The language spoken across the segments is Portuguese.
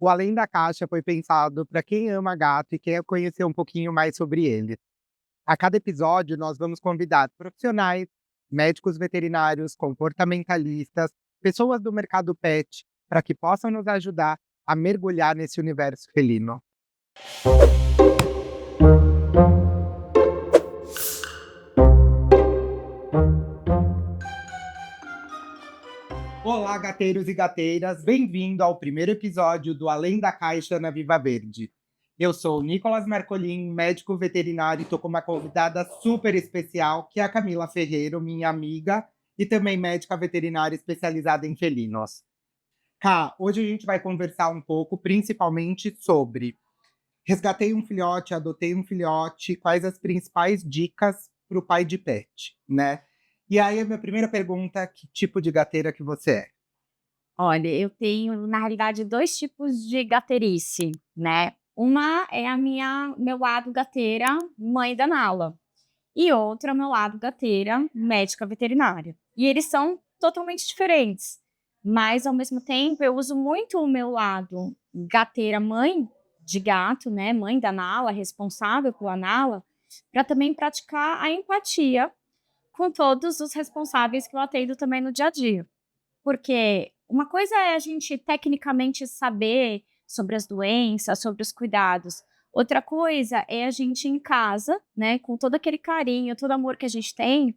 O Além da Caixa foi pensado para quem ama gato e quer conhecer um pouquinho mais sobre ele. A cada episódio, nós vamos convidar profissionais, médicos veterinários, comportamentalistas, pessoas do mercado pet, para que possam nos ajudar a mergulhar nesse universo felino. Olá, gateiros e gateiras, bem-vindo ao primeiro episódio do Além da Caixa na Viva Verde. Eu sou o Nicolas Marcolin, médico veterinário, e estou com uma convidada super especial, que é a Camila Ferreiro, minha amiga, e também médica veterinária especializada em felinos. Cá, hoje a gente vai conversar um pouco, principalmente sobre resgatei um filhote, adotei um filhote, quais as principais dicas para o pai de pet, né? E aí, a minha primeira pergunta, que tipo de gateira que você é? Olha, eu tenho, na realidade, 2 tipos de gaterice, né. Uma é a meu lado gateira, mãe da Nala, e outra é o meu lado gateira, médica veterinária. E eles são totalmente diferentes, mas ao mesmo tempo eu uso muito o meu lado gateira mãe de gato, né, mãe da Nala, responsável pela Nala, para também praticar a empatia com todos os responsáveis que eu atendo também no dia a dia. Porque uma coisa é a gente tecnicamente saber sobre as doenças, sobre os cuidados. Outra coisa é a gente em casa, né, com todo aquele carinho, todo amor que a gente tem,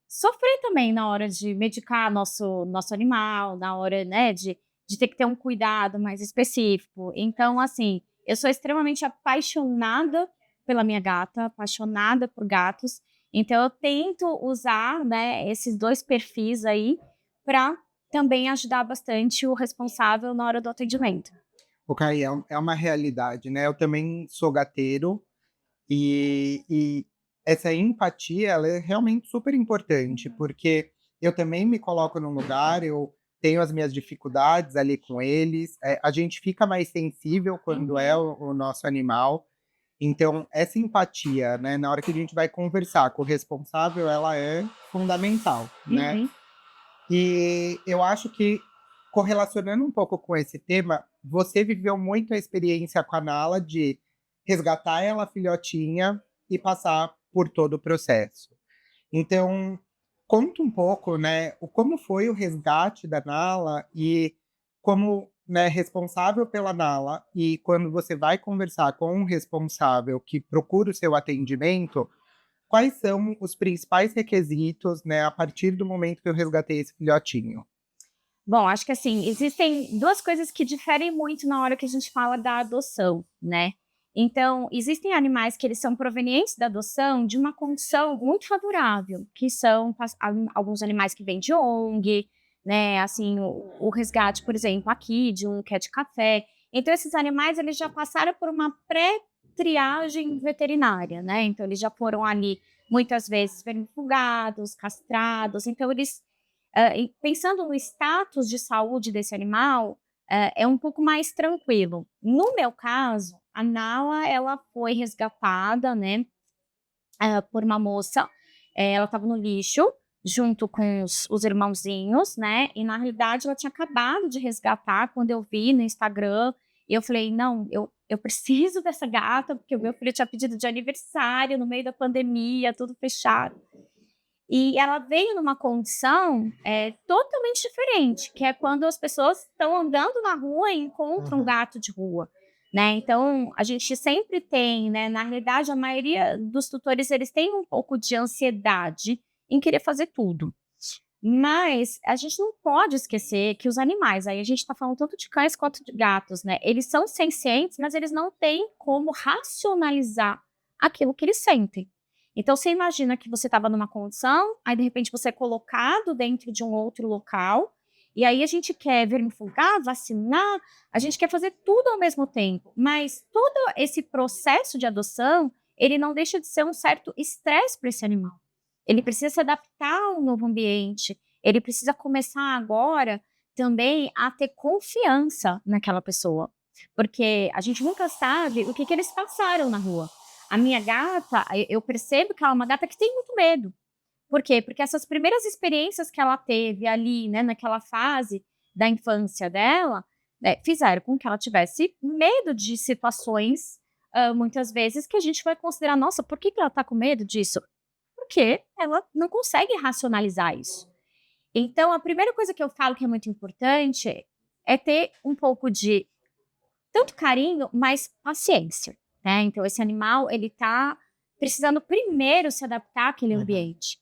sofrer também na hora de medicar nosso animal, na hora, né, de ter que ter um cuidado mais específico. Então, assim, eu sou extremamente apaixonada pela minha gata, apaixonada por gatos, então eu tento usar, né, esses 2 perfis aí, para também ajudar bastante o responsável na hora do atendimento. Ok, é uma realidade, né, eu também sou gateiro, e essa empatia, ela é realmente super importante, porque eu também me coloco num lugar, eu tenho as minhas dificuldades ali com eles, a gente fica mais sensível quando é Uhum, o nosso animal, então essa empatia, né, na hora que a gente vai conversar com o responsável, ela é fundamental, né. uhum. E eu acho que, correlacionando um pouco com esse tema, você viveu muito a experiência com a Nala de resgatar ela filhotinha e passar por todo o processo. Então, conta um pouco, né, o como foi o resgate da Nala e como, né, responsável pela Nala, e quando você vai conversar com um responsável que procura o seu atendimento, quais são os principais requisitos, né, a partir do momento que eu resgatei esse filhotinho? Bom, acho que assim, existem 2 coisas que diferem muito na hora que a gente fala da adoção, né. Então, existem animais que eles são provenientes da adoção de uma condição muito favorável, que são alguns animais que vêm de ONG, né, assim, o resgate, por exemplo, aqui de um cat café. Então esses animais, eles já passaram por uma pré-triagem veterinária, né, então eles já foram ali, muitas vezes, vermifugados, castrados, então eles e pensando no status de saúde desse animal, é um pouco mais tranquilo. No meu caso, a Nala, ela foi resgatada, né, por uma moça, ela estava no lixo, junto com os irmãozinhos, né, e na realidade ela tinha acabado de resgatar quando eu vi no Instagram, e eu falei: "Não, eu preciso dessa gata", porque o meu filho tinha pedido de aniversário no meio da pandemia, tudo fechado. E ela veio numa condição, totalmente diferente, que é quando as pessoas estão andando na rua e encontram um Uhum. gato de rua, né. Então, a gente sempre tem, né, na realidade a maioria dos tutores eles têm um pouco de ansiedade em querer fazer tudo. Mas a gente não pode esquecer que os animais, aí a gente está falando tanto de cães quanto de gatos, né, eles são sencientes, mas eles não têm como racionalizar aquilo que eles sentem. Então você imagina que você estava numa condição, aí de repente você é colocado dentro de um outro local, e aí a gente quer vermifugar, vacinar, a gente quer fazer tudo ao mesmo tempo, mas todo esse processo de adoção, ele não deixa de ser um certo estresse para esse animal. Ele precisa se adaptar ao novo ambiente, ele precisa começar agora também a ter confiança naquela pessoa, porque a gente nunca sabe o que que eles passaram na rua. A minha gata, eu percebo que ela é uma gata que tem muito medo. Por quê? Porque essas primeiras experiências que ela teve ali, né, naquela fase da infância dela, né, fizeram com que ela tivesse medo de situações, muitas vezes, que a gente vai considerar: "Nossa, por que que ela tá com medo disso?" Porque ela não consegue racionalizar isso. Então, a primeira coisa que eu falo que é muito importante é ter um pouco de tanto carinho, mas paciência, né. Então esse animal, ele tá precisando primeiro se adaptar àquele ambiente.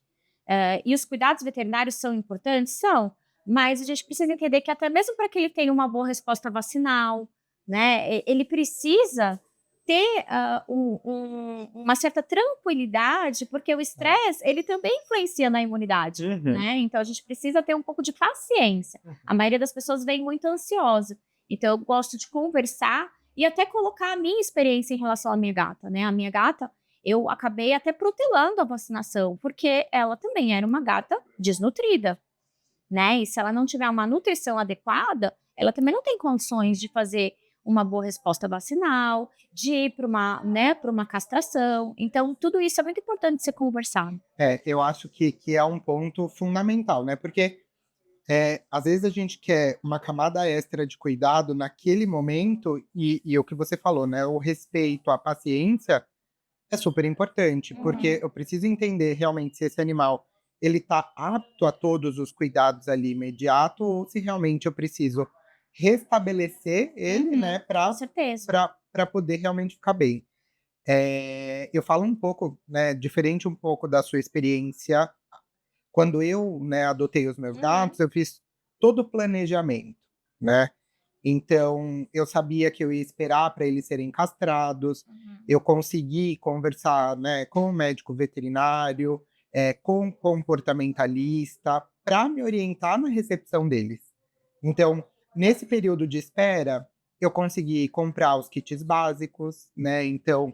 E os cuidados veterinários são importantes? São, mas a gente precisa entender que até mesmo para que ele tenha uma boa resposta vacinal, né, ele precisa ter, uma certa tranquilidade, porque o É. estresse, ele também influencia na imunidade, Uhum. né, então a gente precisa ter um pouco de paciência. A maioria das pessoas vem muito ansiosa, então eu gosto de conversar e até colocar a minha experiência em relação à minha gata, né. A minha gata, eu acabei até protelando a vacinação, porque ela também era uma gata desnutrida, né, e se ela não tiver uma nutrição adequada, ela também não tem condições de fazer uma boa resposta vacinal, de ir para uma castração. Então tudo isso é muito importante ser conversado. Eu acho que é um ponto fundamental, né, porque, às vezes a gente quer uma camada extra de cuidado naquele momento e o que você falou, né, o respeito, a paciência é super importante, porque Uhum. eu preciso entender realmente se esse animal ele tá apto a todos os cuidados ali imediato ou se realmente eu preciso restabelecer ele, né, Uhum. Com para certeza. para poder realmente ficar bem. Eu falo um pouco, né, diferente um pouco da sua experiência. Quando eu, né, adotei os meus Uhum. gatos, eu fiz todo o planejamento, né. Então, eu sabia que eu ia esperar para eles serem castrados, Uhum. eu consegui conversar, né, com o médico veterinário, com o comportamentalista, para me orientar na recepção deles. Então, nesse período de espera, eu consegui comprar os kits básicos, né, então,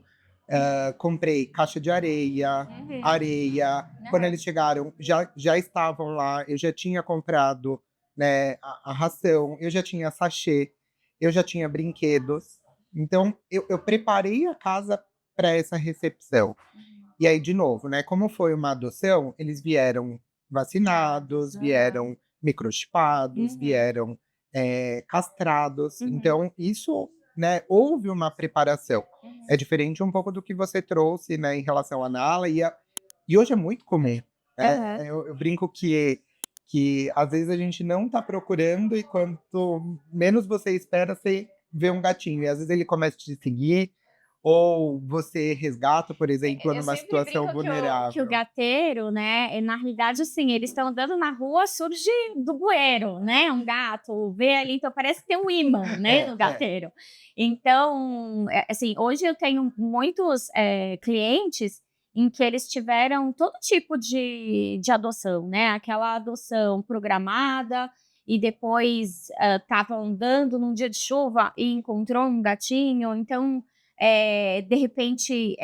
comprei caixa de areia, Uhum. areia. Quando Aham. eles chegaram, já estavam lá, eu já tinha comprado, né, a ração, eu já tinha sachê, eu já tinha brinquedos. Então eu preparei a casa para essa recepção. Uhum. E aí, de novo, né, como foi uma adoção, eles vieram Dados. vacinados, Aham. vieram microchipados, Uhum. vieram, castrados. Uhum. Então isso, né, houve uma preparação. É Uhum. diferente um pouco do que você trouxe, né, em relação à Nala e hoje é muito comum, né. Aham. Eu brinco que às vezes a gente não tá procurando e quanto menos você espera, você vê um gatinho e às vezes ele começa a te seguir, ou você resgata, por exemplo, Eu numa sempre situação brinco que o vulnerável. gateiro, né, na realidade, assim, eles estão andando na rua, surge do bueiro, né, um gato, vê ali, então parece que tem um imã, né, É, no é. gateiro. Então, assim, hoje eu tenho muitos, clientes em que eles tiveram todo tipo de adoção, né, aquela adoção programada e depois, estavam andando num dia de chuva e encontrou um gatinho, então de repente,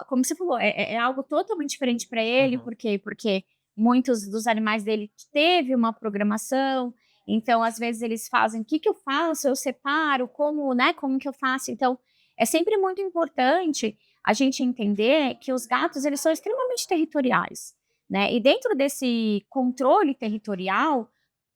como você falou, é algo totalmente diferente para ele, Uhum. por quê? Porque muitos dos animais dele teve uma programação, então às vezes eles fazem: "O que que eu faço? Eu separo? Como, né, como que eu faço?". Então, é sempre muito importante a gente entender que os gatos, eles são extremamente territoriais, né, e dentro desse controle territorial,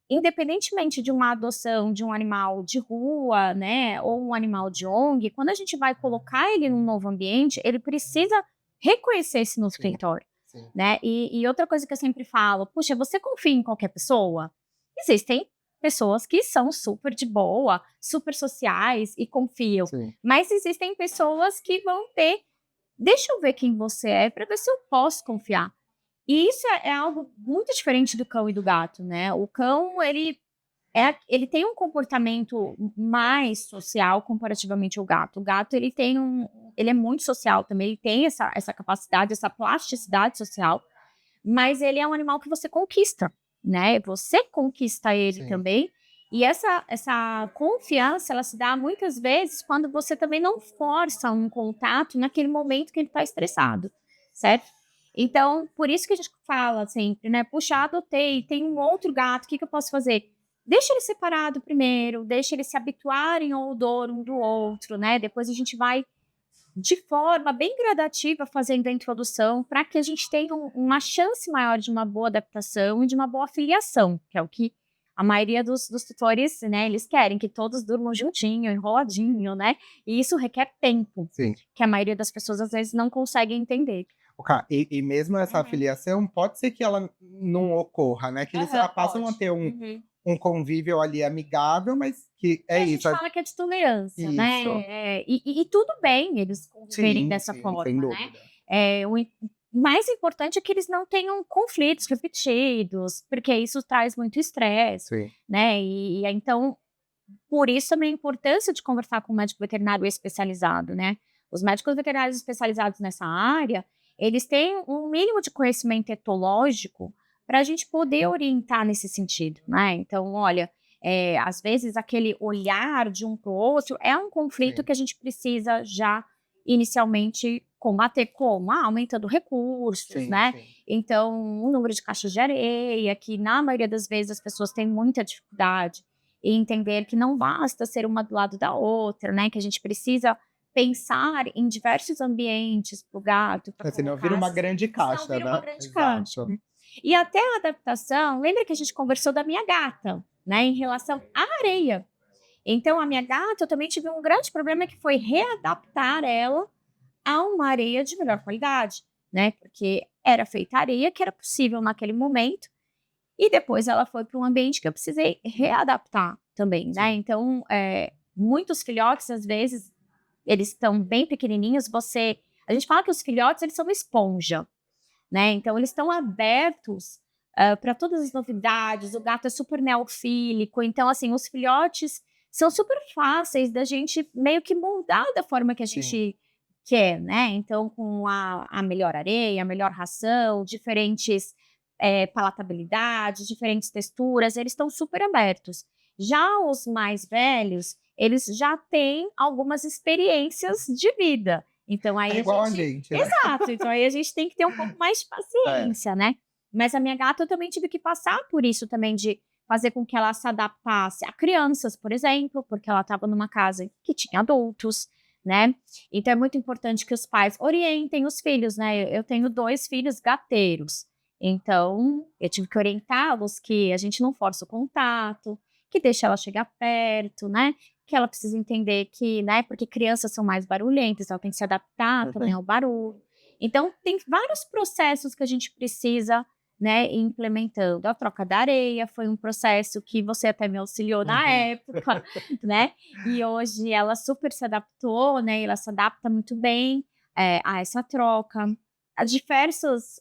independentemente de uma adoção de um animal de rua, né, ou um animal de ONG, quando a gente vai colocar ele num novo ambiente, ele precisa reconhecer esse novo Sim, território, sim. né. E outra coisa que eu sempre falo: "Puxa, você confia em qualquer pessoa?". Existem pessoas que são super de boa, super sociais e confiam, Sim. mas existem pessoas que vão ter: "Deixa eu ver quem você é para ver se eu posso confiar". E isso é algo muito diferente do cão e do gato, né. O cão, ele tem um comportamento mais social comparativamente ao gato. O gato, ele é muito social também, ele tem essa capacidade, essa plasticidade social, mas ele é um animal que você conquista, né, você conquista ele Sim. também, e essa confiança, ela se dá muitas vezes quando você também não força um contato naquele momento que ele está estressado, certo? Então, por isso que a gente fala sempre, né: "Puxa, adotei, tem um outro gato, o que que eu posso fazer?". Deixa ele separado primeiro, deixa eles se habituarem ao odor um do outro, né, depois a gente vai de forma bem gradativa fazendo a introdução para que a gente tenha uma chance maior de uma boa adaptação e de uma boa filiação, que é o que A maioria dos tutores, né, eles querem que todos durmam juntinho, enroladinho, né? E isso requer tempo, Sim. que a maioria das pessoas às vezes não consegue entender. E mesmo essa afiliação, pode ser que ela não ocorra, né, que eles Aham, passam a pode. ter um convívio ali amigável, mas que E é a gente isso, fala que é de tolerância, né? isso. E tudo bem eles conviverem Sim, dessa sim, sem forma, né? dúvida. O mais importante é que eles não tenham conflitos repetidos, porque isso traz muito estresse, Sim, né? Então, por isso também a importância de conversar com um médico veterinário especializado, né? Os médicos veterinários especializados nessa área, eles têm um mínimo de conhecimento etológico para a gente poder orientar nesse sentido, né? Então, olha, às vezes aquele olhar de um para o outro é um conflito sim, que a gente precisa já inicialmente combater como? Aumentando recursos, sim, né? sim. Então, o número de caixas de areia, que na maioria das vezes as pessoas têm muita dificuldade e entender que não basta ser uma do lado da outra, né? Que a gente precisa pensar em diversos ambientes para o gato, para Senão vira colocar, uma grande senão caixa, vira uma né. grande caixa. Exato. E até a adaptação, lembra que a gente conversou da minha gata, né? Em relação à areia. Então, a minha gata, eu também tive um grande problema que foi readaptar ela a uma areia de melhor qualidade, né? Porque era feita areia que era possível naquele momento e depois ela foi para um ambiente que eu precisei readaptar também, né? Sim. Então, muitos filhotes, às vezes, eles estão bem pequenininhos, a gente fala que os filhotes, eles são uma esponja, né? Então, eles estão abertos para todas as novidades, o gato é super neofílico, então, assim, os filhotes são super fáceis da gente meio que moldar da forma que a Sim. gente quer, né? Então, com a melhor areia, a melhor ração, diferentes palatabilidades, diferentes texturas, eles estão super abertos. Já os mais velhos, eles já têm algumas experiências de vida. Então aí É a igual a gente gente, né. exato, então aí a gente tem que ter um pouco mais de É. paciência, né. Mas a minha gata eu também tive que passar por isso também de fazer com que ela se adaptasse a crianças, por exemplo, porque ela estava numa casa que tinha adultos, né. Então é muito importante que os pais orientem os filhos, né. Eu tenho 2 filhos gateiros, então eu tive que orientá-los que a gente não força o contato, que deixa ela chegar perto, né, que ela precisa entender que, né, porque crianças são mais barulhentas, ela tem que se adaptar também ao barulho. Então, tem vários processos que a gente precisa, né, ir implementando. A troca da areia foi um processo que você até me auxiliou na Uhum. época, né, e hoje ela super se adaptou, né, e ela se adapta muito bem, a essa troca. A diversos,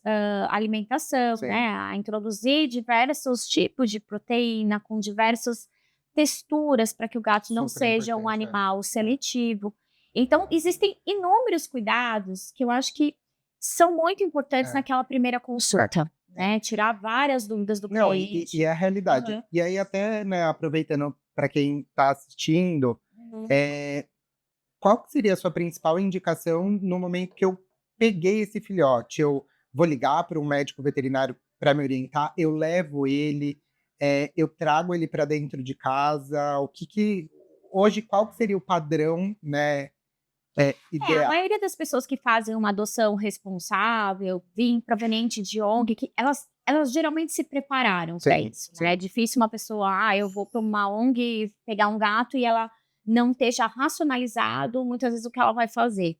alimentação, Sim, né, a introduzir diversos tipos de proteína com diversos texturas para que o gato não super seja um importante, é. animal seletivo. Então, existem inúmeros cuidados que eu acho que são muito importantes É. naquela primeira consulta, né? Tirar várias dúvidas do Não, e cliente. é a realidade. Aham. E aí até, né, aproveitando para quem está assistindo, Uhum. qual que seria a sua principal indicação no momento que eu peguei esse filhote? Eu vou ligar para um médico veterinário para me orientar, eu levo ele, eu trago ele para dentro de casa, o que hoje qual que seria o padrão, né, A ideal? maioria das pessoas que fazem uma adoção responsável, proveniente de ONG, que elas geralmente se prepararam para Sim, isso, né? sim. É difícil uma pessoa, eu vou para uma ONG pegar um gato e ela não esteja racionalizado muitas vezes o que ela vai fazer.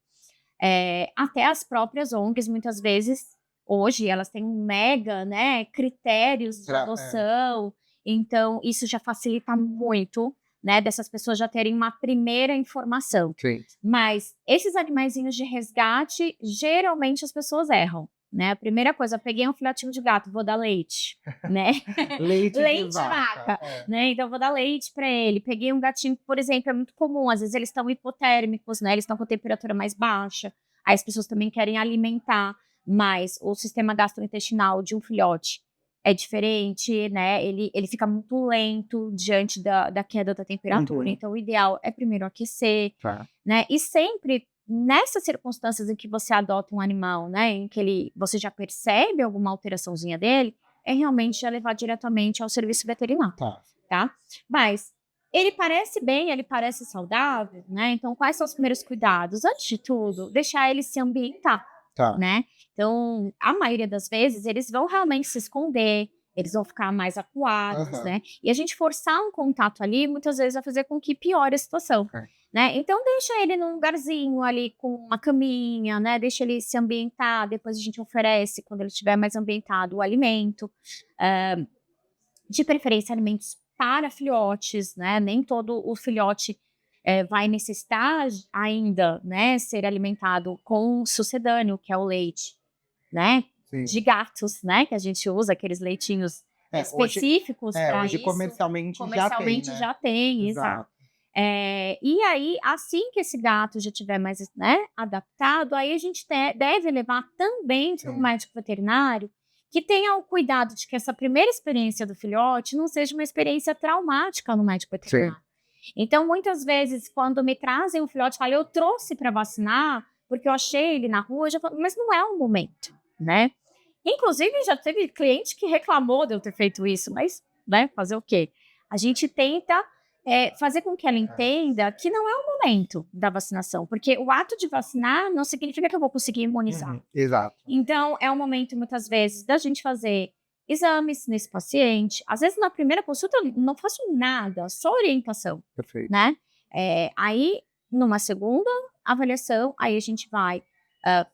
Até as próprias ONGs, muitas vezes, hoje, elas têm um mega, né, critérios de É, adoção, então isso já facilita muito, né, dessas pessoas já terem uma primeira informação. sim. Mas esses animaizinhos de resgate, geralmente as pessoas erram, né. A primeira coisa, peguei um filhotinho de gato, vou dar leite, né. Leite de Leite de vaca, vaca, né, então eu vou dar leite para ele. Peguei um gatinho que, por exemplo, é muito comum, às vezes eles estão hipotérmicos, né, eles estão com a temperatura mais baixa, aí as pessoas também querem alimentar, mas o sistema gastrointestinal de um filhote é diferente, né, ele fica muito lento diante da queda da temperatura, Uhum. então o ideal é primeiro aquecer, Tá. né, e sempre nessas circunstâncias em que você adota um animal, né, em que você já percebe alguma alteraçãozinha dele, é realmente já levar diretamente ao serviço veterinário, Tá, tá. Mas ele parece bem, ele parece saudável, né, então quais são os primeiros cuidados? Antes de tudo, deixar ele se ambientar, tá. né. Então, a maioria das vezes, eles vão realmente se esconder, eles vão ficar mais acuados, Aham. né? E a gente forçar um contato ali, muitas vezes vai fazer com que piore a situação, É. né? Então deixa ele num lugarzinho ali com uma caminha, né? Deixa ele se ambientar, depois a gente oferece, quando ele estiver mais ambientado, o alimento. De preferência, alimentos para filhotes, né? Nem todo o filhote vai necessitar ainda, né, ser alimentado com sucedâneo, que é o leite, né? Sim. De gatos, né? Que a gente usa aqueles leitinhos Hoje, específicos para hoje isso. comercialmente já tem, Comercialmente né? já tem, exato. Exato. E aí, assim que esse gato já estiver mais, né, adaptado, aí a gente deve levar também para o Sim. médico veterinário que tenha o cuidado de que essa primeira experiência do filhote não seja uma experiência traumática no médico veterinário. Então, muitas vezes, quando me trazem um filhote, falam, eu trouxe para vacinar, porque eu achei ele na rua, eu já falo, mas não é o momento, né? Inclusive, já teve cliente que reclamou de eu ter feito isso, mas, né, fazer o quê? A gente tenta fazer com que ela entenda que não é o momento da vacinação, porque o ato de vacinar não significa que eu vou conseguir imunizar. Uhum. Exato. Então, é o momento, muitas vezes, da gente fazer exames nesse paciente. Às vezes, na primeira consulta, eu não faço nada, só orientação, Perfeito. né? Aí, numa segunda avaliação, aí a gente vai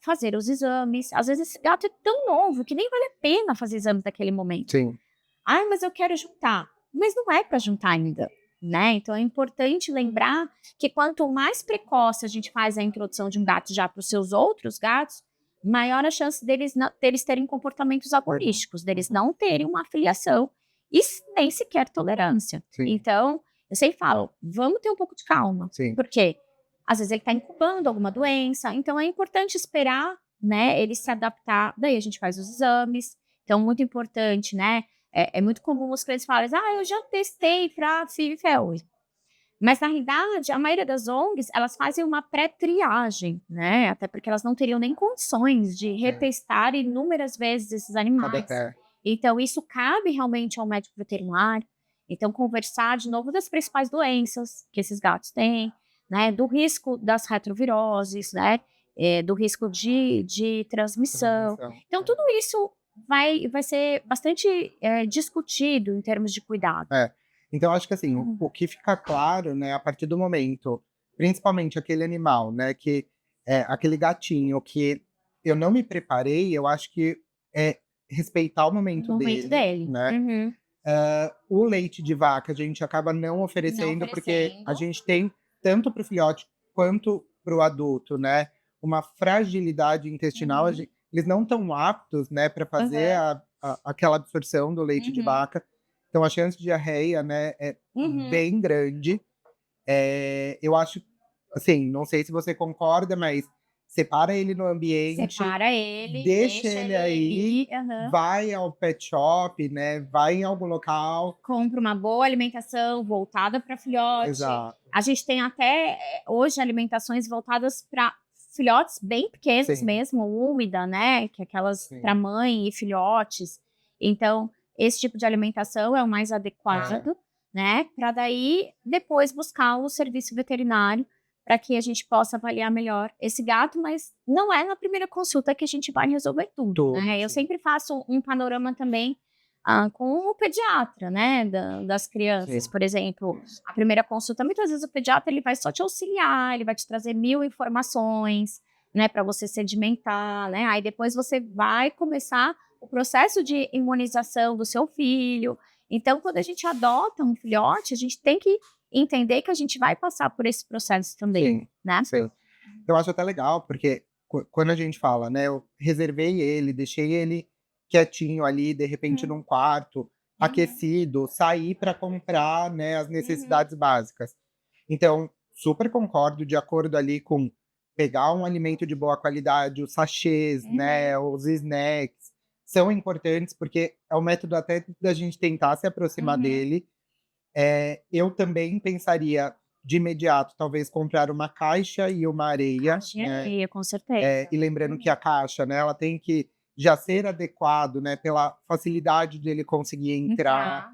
fazer os exames. Às vezes, esse gato é tão novo que nem vale a pena fazer exames naquele momento. Sim. Ah, mas eu quero juntar. Mas não é para juntar ainda, né? Então, é importante lembrar que quanto mais precoce a gente faz a introdução de um gato já para os seus outros gatos, maior a chance deles terem comportamentos agonísticos, deles não terem uma afiliação e nem sequer tolerância. Sim. Então, eu sempre falo, vamos ter um pouco de calma. Sim. Porque às vezes ele está incubando alguma doença, então é importante esperar, né, ele se adaptar, daí a gente faz os exames. Então, muito importante, né? É muito comum os clientes falarem, eu já testei para FIV e FeLV. Mas, na realidade, a maioria das ONGs, elas fazem uma pré-triagem, né? Até porque elas não teriam nem condições de retestar inúmeras vezes esses animais. Então, isso cabe realmente ao médico veterinário. Então, conversar de novo das principais doenças que esses gatos têm, né? Do risco das retroviroses, né? Do risco de transmissão. Então, tudo isso vai ser bastante discutido em termos de cuidado. Então, acho que assim, o que fica claro, né, a partir do momento, principalmente aquele animal, né, que aquele gatinho que eu não me preparei, eu acho que é respeitar o momento dele, né? Uhum. O leite de vaca a gente acaba não oferecendo, porque a gente tem, tanto para o filhote quanto para o adulto, né, uma fragilidade intestinal, eles não estão aptos, né, para fazer aquela absorção do leite de vaca. Então, a chance de diarreia, né, é bem grande. Eu acho, assim, não sei se você concorda, mas separa ele no ambiente, deixa ele aí, vai ao pet shop, né, vai em algum local. Compra uma boa alimentação voltada para filhote. Exato. A gente tem até, hoje, alimentações voltadas para filhotes bem pequenos mesmo, úmida, né, que é aquelas para mãe e filhotes. Então, esse tipo de alimentação é o mais adequado, né? Para daí, depois, buscar o serviço veterinário para que a gente possa avaliar melhor esse gato, mas não é na primeira consulta que a gente vai resolver tudo, né? Eu sempre faço um panorama também com o pediatra, né? Das crianças, por exemplo. A primeira consulta, muitas vezes o pediatra ele vai só te auxiliar, ele vai te trazer 1000 informações, né? Para você sedimentar, né? Aí depois você vai começar o processo de imunização do seu filho. Então, quando a gente adota um filhote, a gente tem que entender que a gente vai passar por esse processo também, né? Sim. Eu acho até legal, porque quando a gente fala, né, eu reservei ele, deixei ele quietinho ali, de repente num quarto, aquecido, sair para comprar, né, as necessidades básicas. Então, super concordo, de acordo ali com pegar um alimento de boa qualidade, os sachês, né, os snacks, são importantes, porque é um método até da gente tentar se aproximar dele. Eu também pensaria, de imediato, talvez comprar uma caixa e uma areia. Caixa e areia, com certeza. E lembrando que a caixa, né, ela tem que já ser adequado, né, pela facilidade dele conseguir entrar,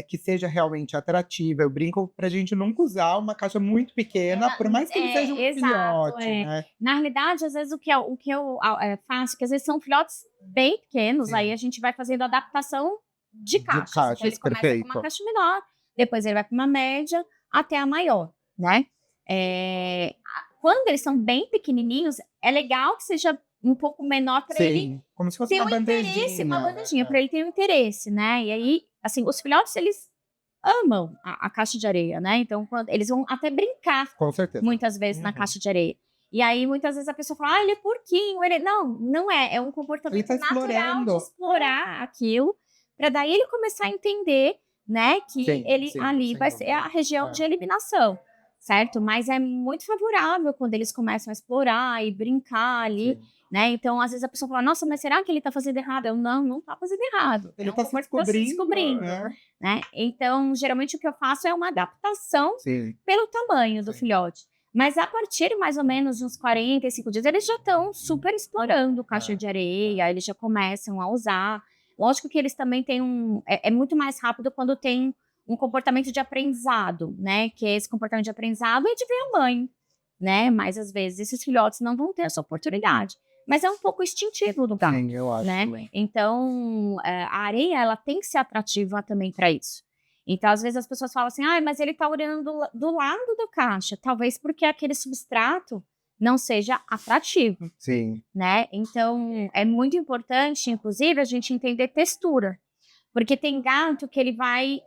que seja realmente atrativa. Eu brinco pra gente nunca usar uma caixa muito pequena, por mais que ele seja um filhote, né? Na realidade, às vezes, o que eu faço, que às vezes são filhotes bem pequenos, aí a gente vai fazendo adaptação de De caixas. Então, ele caixas, começa com uma perfeito. caixa menor, depois ele vai para uma média, até a maior, né? Quando eles são bem pequenininhos, é legal que seja um pouco menor para ele Sim, como se fosse ter uma um interesse, uma bandejinha, bandejinha, né. para ele ter um interesse, né? E aí, assim, os filhotes, eles amam a caixa de areia, né? Então, eles vão até brincar Com certeza. muitas vezes na Uhum. caixa de areia. E aí, muitas vezes a pessoa fala, ele é porquinho, ele... Não, não é. É um Ele comportamento tá natural de explorando. explorar aquilo, para daí ele começar a entender, né, que Sim, ele sim, ali sem vai ser dúvida. a região É. de eliminação, certo? Mas é muito favorável quando eles começam a explorar e brincar ali, Sim. né? Então, às vezes a pessoa fala, nossa, mas será que ele tá fazendo errado? Eu, não, não tá fazendo errado. É Ele um tá se comportamento que tá se descobrindo, descobrindo, né. né? Então, geralmente o que eu faço é uma adaptação Sim, pelo tamanho do sim. filhote. Mas a partir mais ou menos de uns 45 dias, eles já estão super explorando caixa de areia, eles já começam a usar. Lógico que eles também têm é muito mais rápido quando tem um comportamento de aprendizado, né? Que esse comportamento de aprendizado é de ver a mãe, né? Mas às vezes esses filhotes não vão ter essa oportunidade. Mas é um pouco instintivo do gato, Sim, eu acho né? também. Então, a areia, ela tem que ser atrativa também para isso. Então, às vezes as pessoas falam assim, mas ele tá olhando do lado da caixa. Talvez porque aquele substrato não seja atrativo, Sim. né? Então, é muito importante, inclusive, a gente entender textura. Porque tem gato que ele vai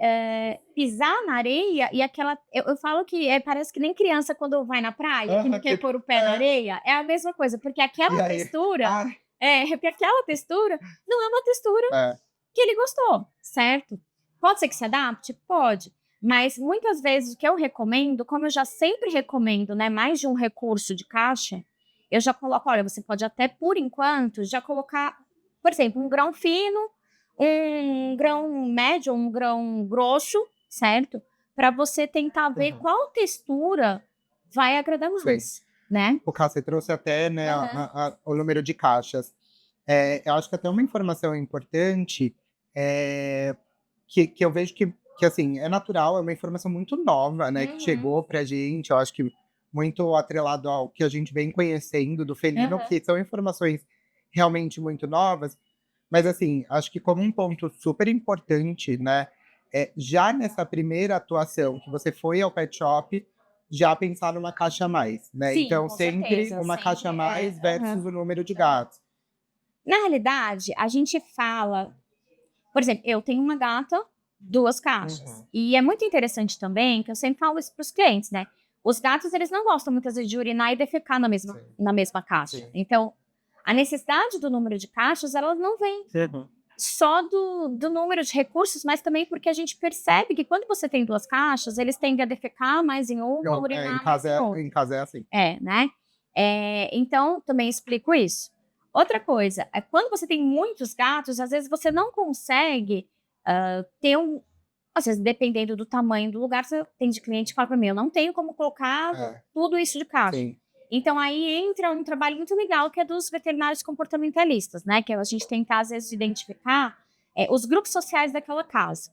pisar na areia e aquela... Eu falo que parece que nem criança quando vai na praia, que não Aham, quer pôr o pé na areia. É a mesma coisa, porque e aquela aí? textura... Ai, porque aquela textura não é uma textura é. que ele gostou, certo? Pode ser que se adapte? Pode. Mas muitas vezes o que eu recomendo, como eu já sempre recomendo, né, mais de um recurso de caixa, eu já coloco, olha, você pode até, por enquanto, já colocar, por exemplo, um grão fino, um grão médio, um grão grosso, certo? Para você tentar ver Uhum. qual textura vai agradar Sim. mais, né? O Cá, você trouxe até, né, Aham. o número de caixas. Eu acho que até uma informação importante, que eu vejo que, assim, é natural, é uma informação muito nova, né, que Uhum. chegou pra gente, eu acho que muito atrelado ao que a gente vem conhecendo do felino, Aham. que são informações realmente muito novas, mas, assim, acho que como um ponto super importante, né, já nessa primeira atuação que você foi ao pet shop, já pensar numa caixa a mais, né, Sim, então com sempre certeza. uma caixa a Sempre mais aham. versus o número de gatos. Na realidade, a gente fala, por exemplo, eu tenho uma gata, 2 caixas. Uhum. E é muito interessante também, que eu sempre falo isso para os clientes, né? Os gatos, eles não gostam muitas vezes de urinar e defecar Sim, na mesma caixa. sim. Então, a necessidade do número de caixas, ela não vem Uhum. só do número de recursos, mas também porque a gente percebe que quando você tem 2 caixas, eles tendem a defecar mais em uma, Não, em urinar mais casa em em outra. casa é assim. Né? Então, também explico isso. Outra coisa, é quando você tem muitos gatos, às vezes você não consegue ter às vezes, dependendo do tamanho do lugar, você tem de cliente que fala para mim, eu não tenho como colocar É, tudo isso de caixa. sim. Então, aí entra um trabalho muito legal, que é dos veterinários comportamentalistas, né? Que é a gente tentar, às vezes, identificar os grupos sociais daquela casa.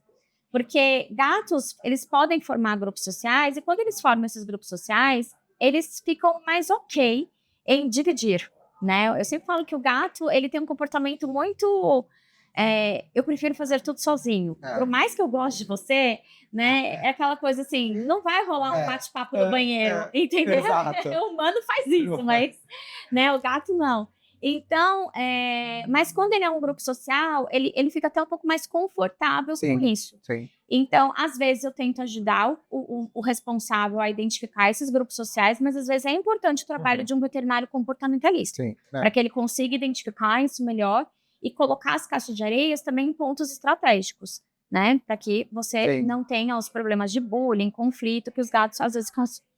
Porque gatos, eles podem formar grupos sociais, e quando eles formam esses grupos sociais, eles ficam mais ok em dividir, né? Eu sempre falo que o gato, ele tem um comportamento muito... eu prefiro fazer tudo sozinho. Por É. mais que eu goste de você, né? É aquela coisa assim, não vai rolar um bate-papo no banheiro, entendeu? Exato. O humano faz isso, mas né, o gato não. Então, mas quando ele é um grupo social, ele fica até um pouco mais confortável com Sim, isso. sim. Então, às vezes eu tento ajudar o responsável a identificar esses grupos sociais, mas às vezes é importante o trabalho de um veterinário comportamentalista, Sim, para que ele consiga identificar isso melhor e colocar as caixas de areias também em pontos estratégicos, né? Para que você sim. não tenha os problemas de bullying, conflito, que os gatos às vezes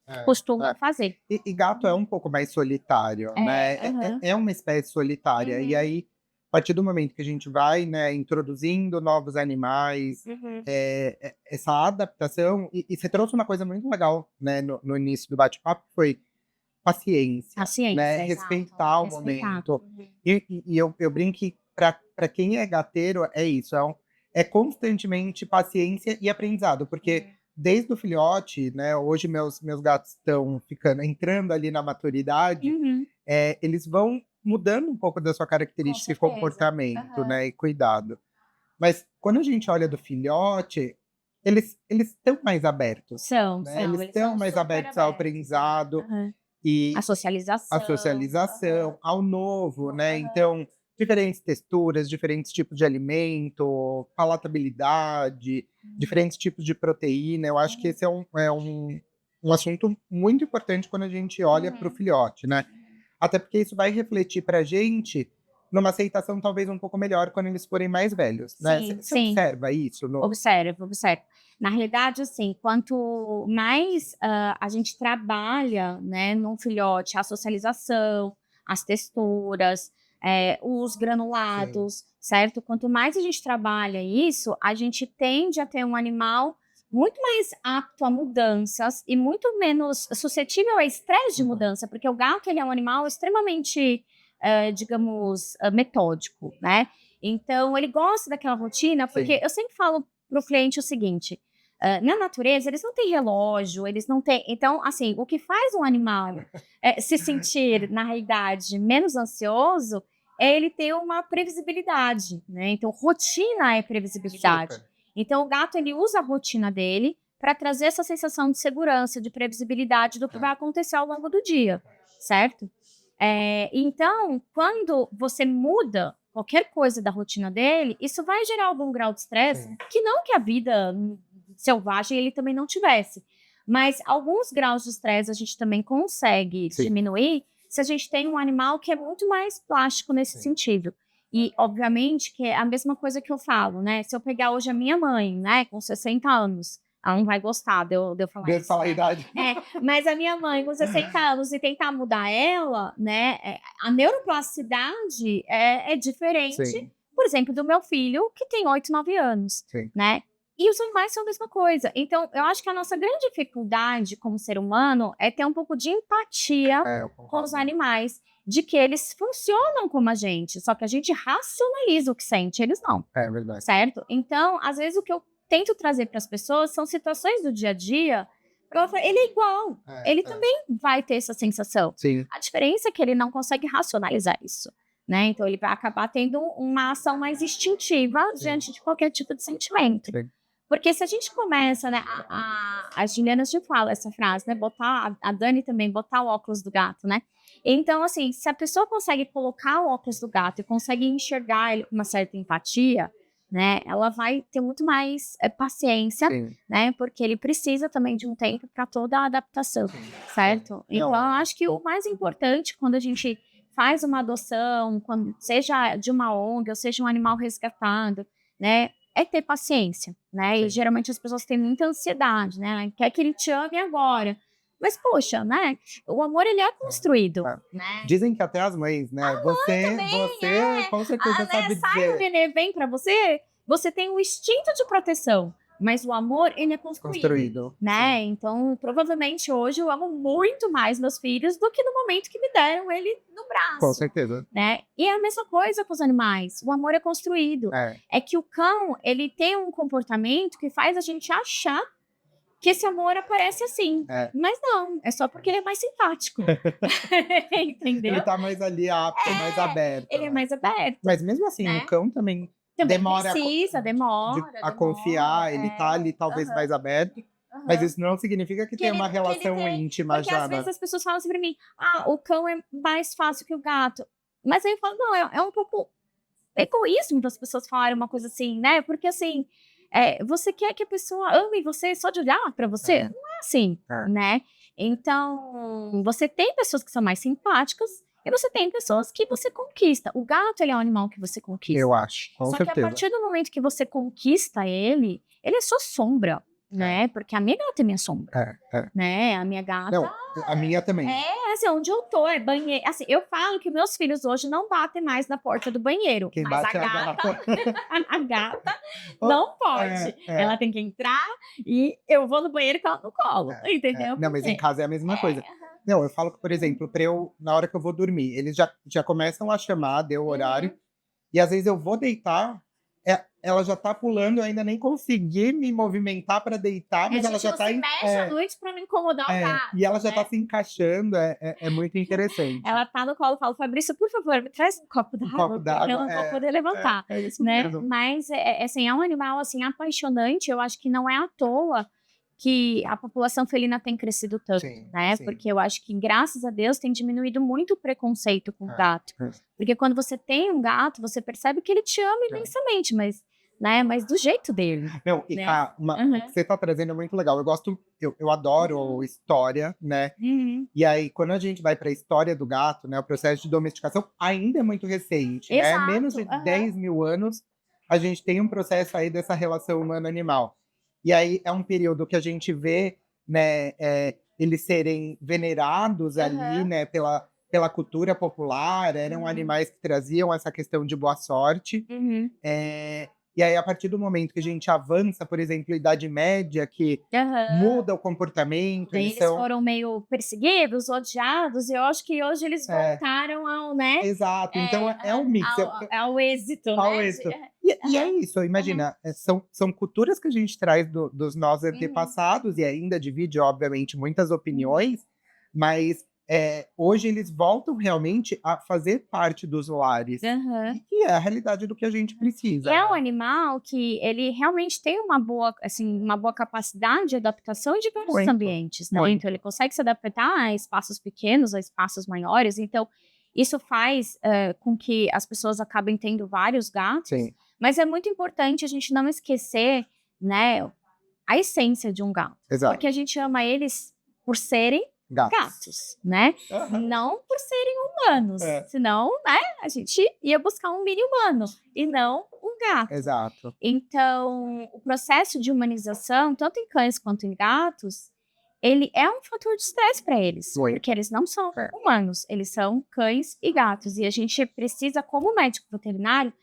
É, costumam é. fazer. E gato é um pouco mais solitário, né, Aham. é uma espécie solitária, e Uhum. aí, a partir do momento que a gente vai, né, introduzindo novos animais, Uhum. essa adaptação e você trouxe uma coisa muito legal, né, no início do bate-papo, que foi paciência, né, Paciência, exato. respeitar o Respeitar. momento. E eu brinco que pra quem é gateiro é isso, é constantemente paciência e aprendizado, porque desde o filhote, né, hoje meus gatos estão entrando ali na maturidade, Uhum. eles vão mudando um pouco da sua Com característica e certeza. comportamento, Aham. né, e cuidado. Mas quando a gente olha do filhote, eles estão mais abertos, São, né, são, eles eles estão são mais super abertos ao abertos. aprendizado Aham. A e à socialização. socialização, ao novo, né, Aham. então, diferentes texturas, diferentes tipos de alimento, palatabilidade, diferentes tipos de proteína, eu acho que esse é um assunto muito importante quando a gente olha para o Uhum. filhote, né. Até porque isso vai refletir pra gente numa aceitação talvez um pouco melhor quando eles forem mais velhos, né. Sim, Você sim. observa isso no Observo, observo. Na realidade, assim, quanto mais, a gente trabalha, né, num filhote, a socialização, as texturas, os sim, granulados, certo? Quanto mais a gente trabalha isso, a gente tende a ter um animal muito mais apto a mudanças e muito menos suscetível a estresse de uhum, mudança, porque o gato, ele é um animal extremamente, digamos, metódico, né? Então, ele gosta daquela rotina, porque sim, eu sempre falo para o cliente o seguinte: na natureza, eles não têm relógio, eles não têm. Então, assim, o que faz um animal se sentir, na realidade, menos ansioso é ele ter uma previsibilidade, né? Então, rotina é previsibilidade. super, Então, o gato ele usa a rotina dele para trazer essa sensação de segurança, de previsibilidade do que vai é, acontecer ao longo do dia, certo? Então, quando você muda qualquer coisa da rotina dele, isso vai gerar algum grau de estresse, sim, que não que a vida selvagem ele também não tivesse, mas alguns graus de estresse a gente também consegue sim, diminuir se a gente tem um animal que é muito mais plástico nesse sim. sentido. E, obviamente, que é a mesma coisa que eu falo, né? Se eu pegar hoje a minha mãe, né, com 60 anos, ela não vai gostar de eu falar Deixa eu isso, falar a né? idade. Mas a minha mãe com 60 anos e tentar mudar ela, né, a neuroplasticidade é diferente, Sim, por exemplo, do meu filho que tem 8, 9 anos, sim, né. E os animais são a mesma coisa. Então eu acho que a nossa grande dificuldade como ser humano é ter um pouco de empatia é, eu com os concordo. animais, de que eles funcionam como a gente, só que a gente racionaliza o que sente, eles não, É verdade. certo? Então, às vezes o que eu tento trazer para as pessoas são situações do dia a dia ela fala, ele é igual, É, ele é. também vai ter essa sensação. Sim, A diferença é que ele não consegue racionalizar isso, né? Então ele vai acabar tendo uma ação mais instintiva sim, diante de qualquer tipo de sentimento. sim, Porque se a gente começa, né, a Juliana já fala essa frase, né, botar, a Dani também, botar o óculos do gato, né? Então, assim, se a pessoa consegue colocar o óculos do gato e consegue enxergar ele com uma certa empatia, né, ela vai ter muito mais paciência, sim, né, porque ele precisa também de um tempo para toda a adaptação, sim, sim. certo? Então, eu Não, acho que o mais importante quando a gente faz uma adoção, quando, seja de uma ONG ou seja um animal resgatado, né, é ter paciência, né? E sim. geralmente as pessoas têm muita ansiedade, né? Quer que ele te ame agora. Mas, poxa, né? O amor ele é É, construído, é. né? Dizem que até as mães, né, você Também você é. com certeza Né? sabe Sai o dizer nenê, vem pra você, você tem um instinto de proteção. Mas o amor, ele é construído, construído. Sim, né? Então, provavelmente hoje eu amo muito mais meus filhos do que no momento que me deram ele no com braço, certeza. né? E é a mesma coisa com os animais. O amor é construído. É, É que o cão, ele tem um comportamento que faz a gente achar que esse amor aparece assim. é. Mas não, é só porque ele é mais simpático. Ele Entendeu? tá mais ali apto, mais aberto, Ele é né. mais aberto, Mas mesmo assim, o né? cão também Também demora precisa, a demora. confiar, ele tá ali talvez Aham, mais aberto, mas aham. isso não significa que tem uma Que ele relação tem. íntima Porque às já, vezes né. as pessoas falam assim pra mim: ah, o cão é mais fácil que o gato. Mas aí eu falo, não, é um pouco egoísmo das pessoas falarem uma coisa assim, né? Porque assim, você quer que a pessoa ame você só de olhar pra você? É, Não é assim, é. né? Então, você tem pessoas que são mais simpáticas e você tem pessoas que você conquista. O gato, ele é um animal que você Eu conquista. acho, com Só que a certeza. partir do momento que você conquista ele é sua sombra, É, né? Porque a minha gata é minha sombra, é. né? A minha gata Não, a minha também. assim, onde eu tô é banheiro. Assim, eu falo que meus filhos hoje não batem mais na porta do banheiro, Quem mas a bate é a gata, gata. a gata Oh, não pode. é. Ela tem que entrar e eu vou no banheiro com ela no colo, É. entendeu? Não, mas em Porque casa é a mesma coisa. aham. Não, eu falo que, por exemplo, pra eu na hora que eu vou dormir, eles já começam a chamar, deu o horário, Uhum. e às vezes eu vou deitar, ela já tá pulando, eu ainda nem consegui me movimentar para deitar, E a mas ela gente já não tá se mexe à noite pra não incomodar o gato, e ela já tá né. se encaixando, é muito interessante. Ela tá no colo, eu falo: "Fabrício, por favor, me traz um copo Um copo d'água, porque eu d'água, não vou poder levantar", é isso né. mesmo. Mas assim, é um animal, assim, apaixonante, eu acho que não é à toa que a população felina tem crescido tanto, Sim, né, sim. porque eu acho que, graças a Deus, tem diminuído muito o preconceito com o É, gato. é. Porque quando você tem um gato, você percebe que ele te ama É. imensamente, mas, né, mas do jeito dele, Não, e né. cá, o Aham. que você tá trazendo é muito legal. Eu adoro Uhum. história, né, Uhum. e aí quando a gente vai pra história do gato, né, o processo de domesticação ainda é muito recente, né, menos Exato. de Aham. 10.000 anos, a gente tem um processo aí dessa relação humano-animal. E aí é um período que a gente vê, né, eles serem venerados ali, Aham. né, pela cultura popular, eram Uhum. animais que traziam essa questão de boa sorte. Uhum. E aí, a partir do momento que a gente avança, por exemplo, Idade Média, que Aham. muda o comportamento, Daí eles eles são foram meio perseguidos, odiados, e eu acho que hoje eles é, voltaram ao, né, exato. Então é um mix, ao êxito, ao né, êxito. E é aham, isso, aham, imagina, são culturas que a gente traz dos nossos uhum, antepassados e ainda divide, obviamente, muitas uhum, opiniões, mas, hoje eles voltam realmente a fazer parte dos lares, aham. e que é a realidade do que a gente E precisa, é um né. animal que ele realmente tem uma boa, assim, uma boa capacidade de adaptação em diversos Muito, ambientes, né, então muito. ele consegue se adaptar a espaços pequenos, a espaços maiores, então isso faz, com que as pessoas acabem tendo vários gatos, Sim, mas é muito importante a gente não esquecer, né, a essência de um gato, exato. porque a gente ama eles por serem Gatos. gatos, né, Aham. não por serem humanos, É, senão, né, a gente ia buscar um mini humano e não um gato. exato. Então, o processo de humanização, tanto em cães quanto em gatos, ele é um fator de estresse para eles, porque Muito. eles não são É. humanos, eles são cães e gatos, e a gente precisa, como médico veterinário,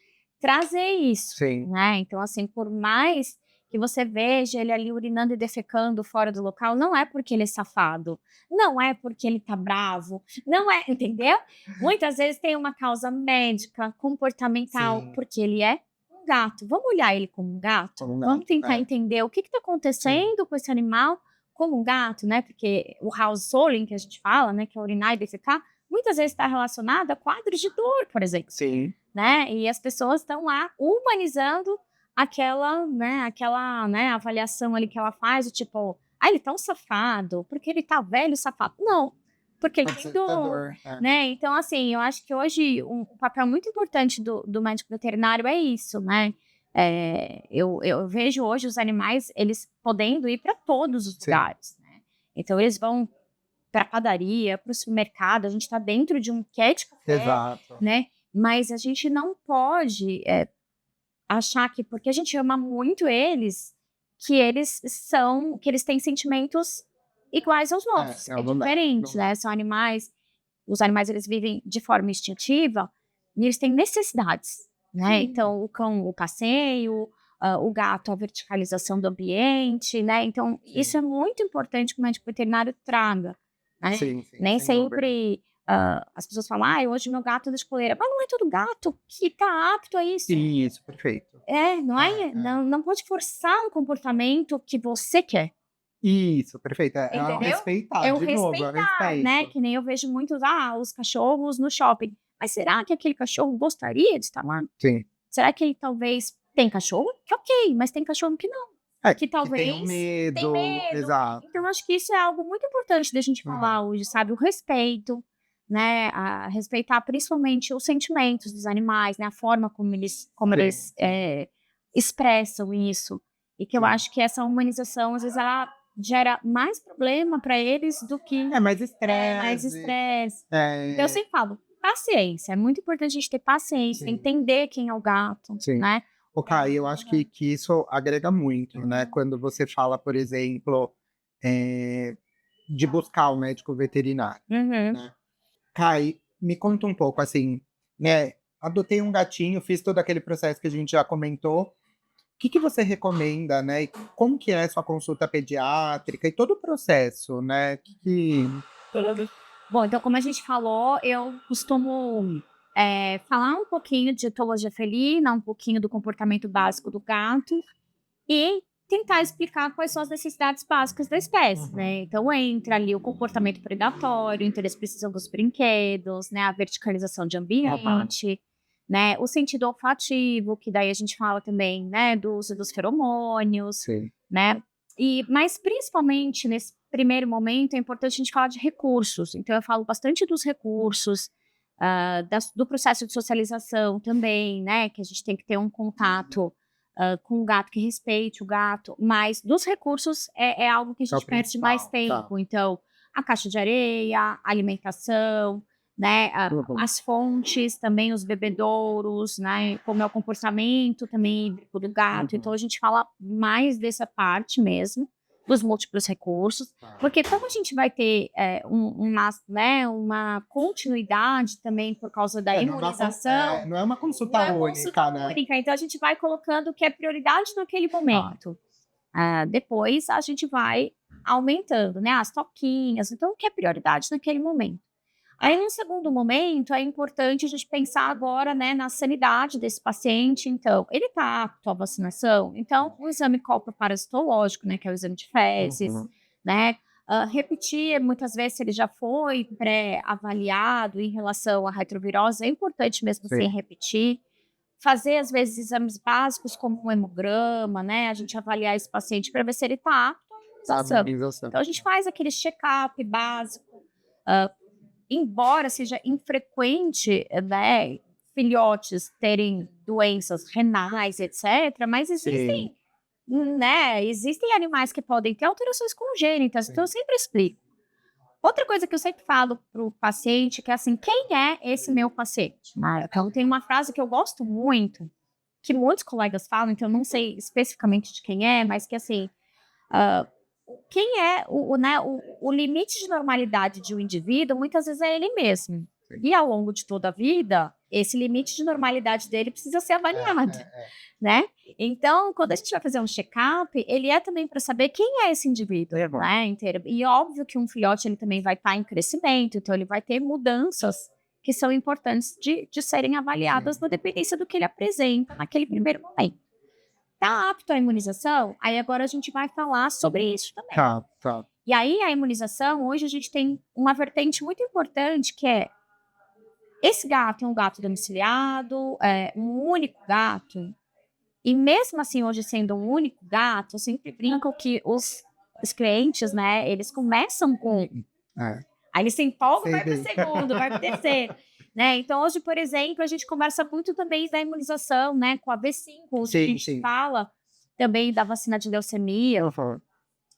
trazer isso, Sim. né. Então, assim, por mais que você veja ele ali urinando e defecando fora do local, não é porque ele é safado, não é porque ele tá bravo, não é, entendeu? Muitas vezes tem uma causa médica, comportamental, Sim. porque ele é um gato. Vamos olhar ele como um gato? Como um Vamos gato. tentar É. entender o que está Sim. acontecendo com esse animal como um gato, né? Porque o house soling que a gente fala, né, que é urinar e defecar, muitas vezes está relacionado a quadros de dor, por exemplo, Sim. né? E as pessoas estão lá humanizando aquela, né, avaliação ali que ela faz, do tipo, ah, ele tá um safado, porque ele tá velho, safado. Não, porque ele Pode tem ser da dor, dor. É. né? Então, assim, eu acho que hoje um papel muito importante do médico veterinário é isso, né? Eu vejo hoje os animais, eles podendo ir para todos os Sim. lugares, né? Então, eles vão para a padaria, para o supermercado, a gente está dentro de um quer de café, Exato. né? Mas a gente não pode achar que porque a gente ama muito eles, que eles têm sentimentos iguais aos nossos. É Não dá. diferente, Não dá. né, são animais, os animais eles vivem de forma instintiva, e eles têm necessidades, né, Sim. então o cão, o passeio, o gato, a verticalização do ambiente, né, então isso Sim. é muito importante que o médico veterinário traga, né. Sim, sim, Nem sem dúvida. sempre, as pessoas falam: "Ai, hoje meu gato anda de coleira", mas não é todo gato que tá apto a isso. Isso, perfeito. Não é, não pode forçar um comportamento que você quer, Isso, perfeito. É o entendeu? respeitar, É o de novo, é o respeitar, né, respeito. que nem eu vejo muitos, os cachorros no shopping, mas será que aquele cachorro gostaria de estar lá? Sim. Será que ele talvez tem cachorro? Que ok, mas tem cachorro que não, É, que que tem um talvez tem medo, medo. exato. Então acho que isso é algo muito importante da gente Uhum. falar hoje, sabe, o respeito, né, a respeitar principalmente os sentimentos dos animais, né, a forma como Sim, eles, sim, expressam isso, e que eu sim. acho que essa humanização, às vezes, ela gera mais problema para eles do que É mais mais estresse. estresse. Então eu É, sempre falo, paciência, é muito importante a gente ter paciência, sim, entender quem é o gato, sim. né. Ô, Kai, eu acho Aham. que isso agrega muito, né, Uhum. quando você fala, por exemplo, eh, de buscar o médico veterinário, Uhum. né. Kai, me conta um pouco, assim, né, adotei um gatinho, fiz todo aquele processo que a gente já comentou. O que você recomenda, né, e como que é a sua consulta pediátrica e todo o processo, né, que Bom, então como a gente falou, eu costumo falar um pouquinho de etologia felina, um pouquinho do comportamento básico do gato e tentar explicar quais são as necessidades básicas da espécie, né? Então entra ali o comportamento predatório, então eles precisam dos brinquedos, né? A verticalização de ambiente, né? O sentido olfativo, que daí a gente fala também, né? Do uso dos feromônios, Sim. né? Mas principalmente nesse primeiro momento é importante a gente falar de recursos. Então eu falo bastante dos recursos, do processo de socialização também, né? Que a gente tem que ter um contato com o gato que respeite o gato, mas dos recursos é algo que a gente perde mais tempo. Então, a caixa de areia, a alimentação, né? As fontes, também os bebedouros, né? Como é o comportamento também hídrico do gato. Então, a gente fala mais dessa parte mesmo, dos múltiplos recursos, porque como a gente vai ter uma continuidade também por causa da imunização, não é uma consulta única, né? então a gente vai colocando o que é prioridade naquele momento. Depois a gente vai aumentando, né, as toquinhas, então o que é prioridade naquele momento. Aí, num segundo momento, é importante a gente pensar agora, né, na sanidade desse paciente. Então, ele está apto à vacinação? Então, o exame coproparasitológico, né, que é o exame de fezes, né? Repetir, muitas vezes, se ele já foi pré-avaliado em relação à retrovirose, é importante mesmo assim repetir. Fazer, às vezes, exames básicos, como um hemograma, né? A gente avaliar esse paciente para ver se ele está apto à imunização. Então, a gente faz aquele check-up básico, embora seja infrequente, né, filhotes terem doenças renais, etc., mas existem, né, existem animais que podem ter alterações congênitas, então eu sempre explico. Outra coisa que eu sempre falo para o paciente, que é assim, quem é esse meu paciente? Então tem uma frase que eu gosto muito, que muitos colegas falam, então eu não sei especificamente de quem é, mas que assim, quem é o limite de normalidade de um indivíduo, muitas vezes é ele mesmo. E ao longo de toda a vida, esse limite de normalidade dele precisa ser avaliado, né? Então, quando a gente vai fazer um check-up, ele é também para saber quem é esse indivíduo, né? Inteiro. E óbvio que um filhote ele também vai estar em crescimento, então ele vai ter mudanças que são importantes de serem avaliadas na dependência do que ele apresenta naquele primeiro momento. Está apto à imunização? Aí agora a gente vai falar sobre isso também. Tá. E aí a imunização, hoje a gente tem uma vertente muito importante que é esse gato é um gato domiciliado, um único gato. E mesmo assim, hoje sendo um único gato, eu sempre brinco que os clientes, né, eles começam com aí eles se empolgam, vai para o segundo, vai para o terceiro. Né? Então, hoje, por exemplo, a gente conversa muito também da imunização, né? Com a V5, hoje a gente fala também da vacina de leucemia.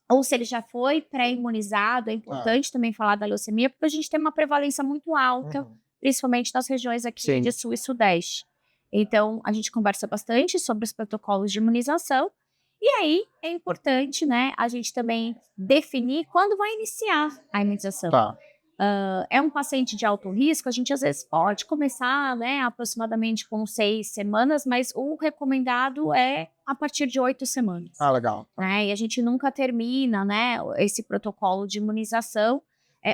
Ou se ele já foi pré-imunizado, é importante também falar da leucemia, porque a gente tem uma prevalência muito alta, principalmente nas regiões aqui de Sul e Sudeste. Então, a gente conversa bastante sobre os protocolos de imunização. E aí, é importante, né, a gente também definir quando vai iniciar a imunização. É um paciente de alto risco, a gente às vezes pode começar, né, aproximadamente com 6 semanas, mas o recomendado é a partir de 8 semanas. Legal. Né? E a gente nunca termina, né, esse protocolo de imunização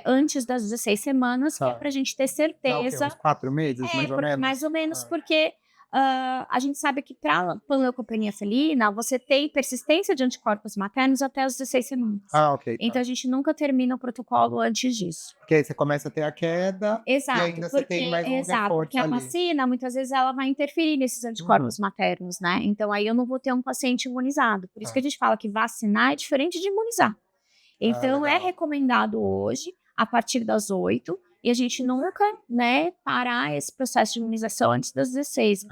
antes das 16 semanas, para a gente ter certeza. Uns 4 meses, mais ou menos? Mais ou menos, porque a gente sabe que para a panleucopenia felina, você tem persistência de anticorpos maternos até as 16 semanas. Ok. Então, a gente nunca termina o protocolo antes disso. Porque aí você começa a ter a queda e ainda você tem mais um reforço porque a vacina, muitas vezes, ela vai interferir nesses anticorpos maternos, né? Então, aí eu não vou ter um paciente imunizado. Por isso que a gente fala que vacinar é diferente de imunizar. Então, é recomendado hoje, a partir das 8, e a gente nunca, né, parar esse processo de imunização antes das 16.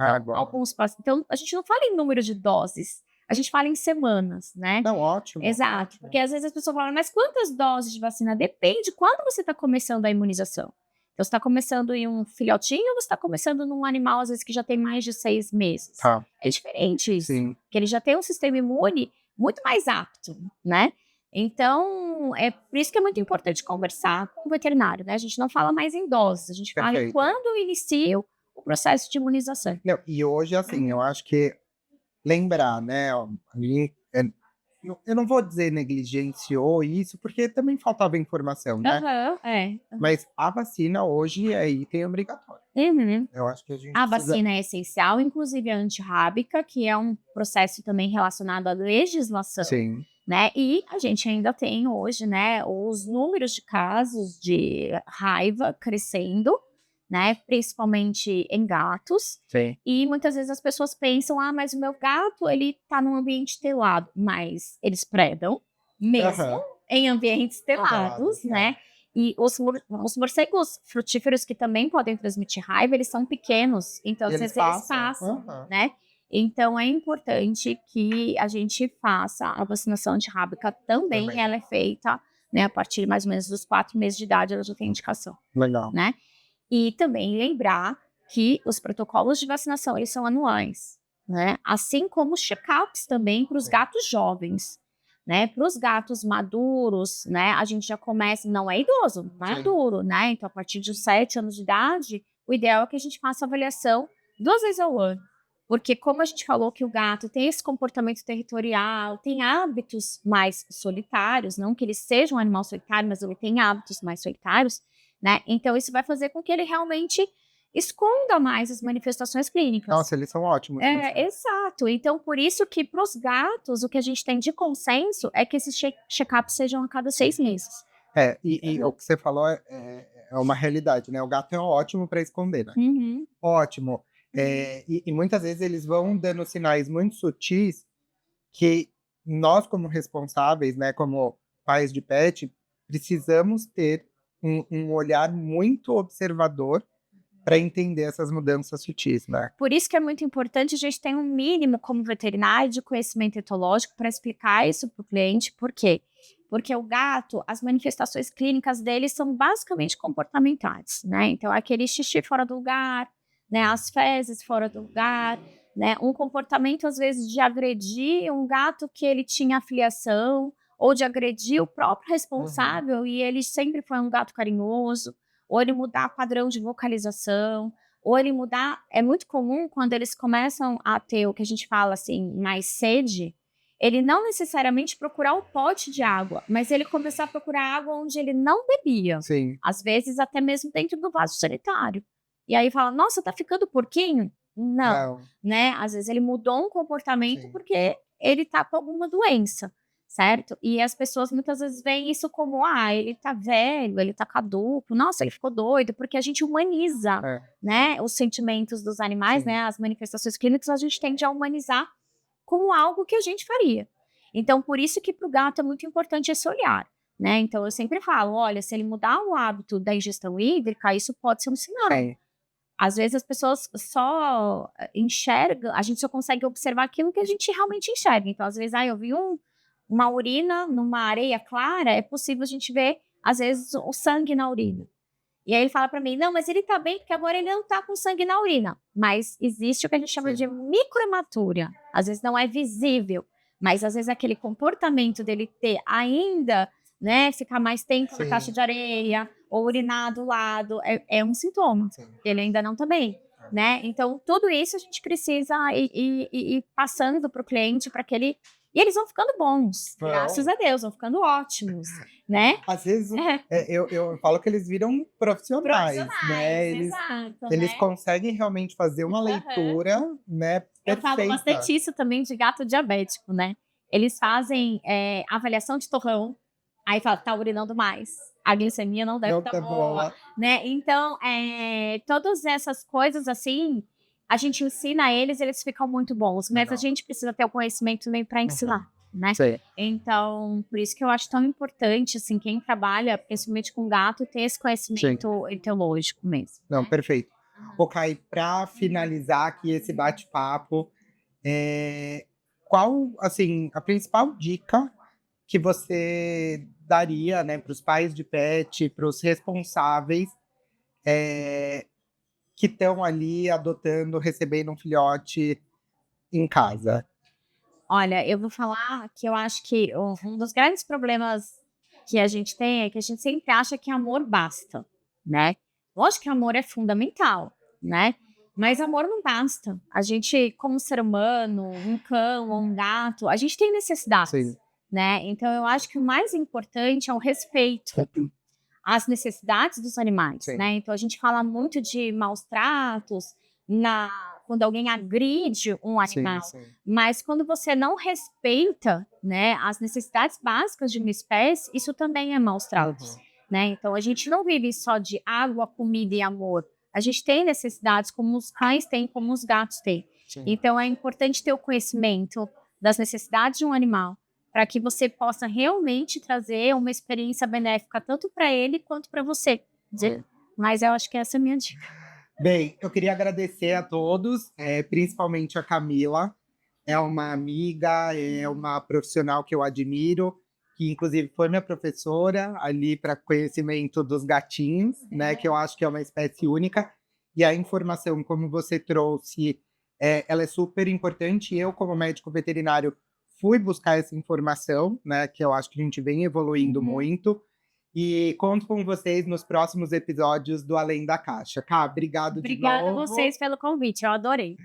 Então, a gente não fala em número de doses, a gente fala em semanas, né? Não, ótimo. Exato, ótimo. Porque às vezes as pessoas falam, mas quantas doses de vacina? Depende quando você está começando a imunização. Então, você está começando em um filhotinho ou você está começando num animal, às vezes, que já tem mais de 6 meses? É diferente isso. Porque ele já tem um sistema imune muito mais apto, né? Então, é por isso que é muito importante conversar com o veterinário, né? A gente não fala mais em doses, a gente fala em quando inicia o processo de imunização. Não, e hoje, assim, eu acho que lembrar, né? Eu não vou dizer negligenciou isso, porque também faltava informação, né? Mas a vacina hoje é item obrigatório. Uhum. Eu acho que a gente A precisa... vacina é essencial, inclusive a antirrábica, que é um processo também relacionado à legislação, Sim, né? E a gente ainda tem hoje, né, os números de casos de raiva crescendo, né, principalmente em gatos. sim. E muitas vezes as pessoas pensam, ah, mas o meu gato, ele tá num ambiente telado, mas eles predam mesmo Aham. em ambientes telados, Telados, né? E os morcegos frutíferos que também podem transmitir raiva, eles são pequenos, então E às eles vezes eles passam. passam, Aham. né? Então é importante que a gente faça a vacinação antirrábica também, Também. ela é feita, né, a partir mais ou menos dos 4 meses de idade, ela já tem indicação, Legal. né? E também lembrar que os protocolos de vacinação, eles são anuais, né? Assim como os check-ups também para os Sim. gatos jovens, né? Para os gatos maduros, né? A gente já começa, não é idoso, maduro, né? Então, a partir de 7 anos de idade, o ideal é que a gente faça avaliação 2 vezes ao ano. Porque como a gente falou que o gato tem esse comportamento territorial, tem hábitos mais solitários, não que ele seja um animal solitário, mas ele tem hábitos mais solitários, né? Então, isso vai fazer com que ele realmente esconda mais as manifestações clínicas. Nossa, eles são ótimos nisso. Exato. Então, por isso que para os gatos, o que a gente tem de consenso é que esses check-ups sejam a cada 6 meses. E o que você falou é uma realidade, né? O gato é ótimo para esconder, né? Uhum. Ótimo. E muitas vezes eles vão dando sinais muito sutis que nós, como responsáveis, né, como pais de pet, precisamos ter um olhar muito observador para entender essas mudanças sutis, né? Por isso que é muito importante a gente ter um mínimo, como veterinário, de conhecimento etológico para explicar isso para o cliente. Por quê? Porque o gato, as manifestações clínicas dele são basicamente comportamentais, né? Então, aquele xixi fora do lugar, né? As fezes fora do lugar, né? Um comportamento, às vezes, de agredir um gato que ele tinha afiliação, ou de agredir o próprio responsável, e ele sempre foi um gato carinhoso, ou ele mudar padrão de vocalização, ou ele mudar. É muito comum quando eles começam a ter o que a gente fala assim, mais sede, ele não necessariamente procurar o pote de água, mas ele começar a procurar água onde ele não bebia. Sim. Às vezes até mesmo dentro do vaso sanitário. E aí fala, nossa, tá ficando porquinho? Não, né? Às vezes ele mudou um comportamento Sim. porque ele tá com alguma doença, certo? E as pessoas muitas vezes veem isso como, ah, ele tá velho, ele tá caduco, nossa, ele ficou doido, porque a gente humaniza, né, os sentimentos dos animais, Sim. né, as manifestações clínicas, a gente tende a humanizar como algo que a gente faria. Então, por isso que para o gato é muito importante esse olhar, né? Então, eu sempre falo, olha, se ele mudar o hábito da ingestão hídrica, isso pode ser um sinal. Sim. Às vezes as pessoas só enxergam, a gente só consegue observar aquilo que a gente realmente enxerga. Então, às vezes, eu vi uma urina numa areia clara, é possível a gente ver, às vezes, o sangue na urina. E aí ele fala para mim, não, mas ele tá bem porque agora ele não tá com sangue na urina. Mas existe o que a gente chama de microhematúria. Às vezes não é visível, mas às vezes aquele comportamento dele ter ainda, né, ficar mais tempo na caixa de areia ou urinar do lado, é um sintoma. Ele ainda não tá bem, né? Então, tudo isso a gente precisa ir passando para o cliente para que ele... E eles vão ficando bons, graças a Deus, vão ficando ótimos, né? Às vezes, eu falo que eles viram profissionais, né? Eles conseguem realmente fazer uma leitura, né, Eu perfeita. falo bastante isso também de gato diabético, né? Eles fazem avaliação de torrão, aí fala, tá urinando mais, a glicemia não deve estar boa, né? Então, todas essas coisas assim, a gente ensina eles ficam muito bons, mas a gente precisa ter o conhecimento também para ensinar, né? Sim. Então, por isso que eu acho tão importante, assim, quem trabalha, principalmente com gato, ter esse conhecimento etiológico mesmo. Não, perfeito. Kai, para finalizar aqui esse bate-papo, qual, assim, a principal dica que você daria, né, para os pais de pet, para os responsáveis que estão ali adotando, recebendo um filhote em casa? Olha, eu vou falar que eu acho que um dos grandes problemas que a gente tem é que a gente sempre acha que amor basta, né? Lógico que amor é fundamental, né? Mas amor não basta. A gente, como ser humano, um cão ou um gato, a gente tem necessidades, né? Então eu acho que o mais importante é o respeito. as necessidades dos animais, Sim. né? Então, a gente fala muito de maus tratos quando alguém agride um animal, Sim. mas quando você não respeita, né, as necessidades básicas de uma espécie, isso também é maus tratos, né? Então, a gente não vive só de água, comida e amor. A gente tem necessidades como os cães têm, como os gatos têm. Sim. Então, é importante ter o conhecimento das necessidades de um animal, para que você possa realmente trazer uma experiência benéfica tanto para ele quanto para você. Mas eu acho que essa é a minha dica. Bem, eu queria agradecer a todos, principalmente a Camila. É uma amiga, é uma profissional que eu admiro, que inclusive foi minha professora ali para conhecimento dos gatinhos, né? Que eu acho que é uma espécie única. E a informação, como você trouxe, ela é super importante. Eu, como médico veterinário, fui buscar essa informação, né? Que eu acho que a gente vem evoluindo muito. E conto com vocês nos próximos episódios do Além da Caixa. Cá, obrigado de Obrigada a novo. vocês pelo convite, eu adorei.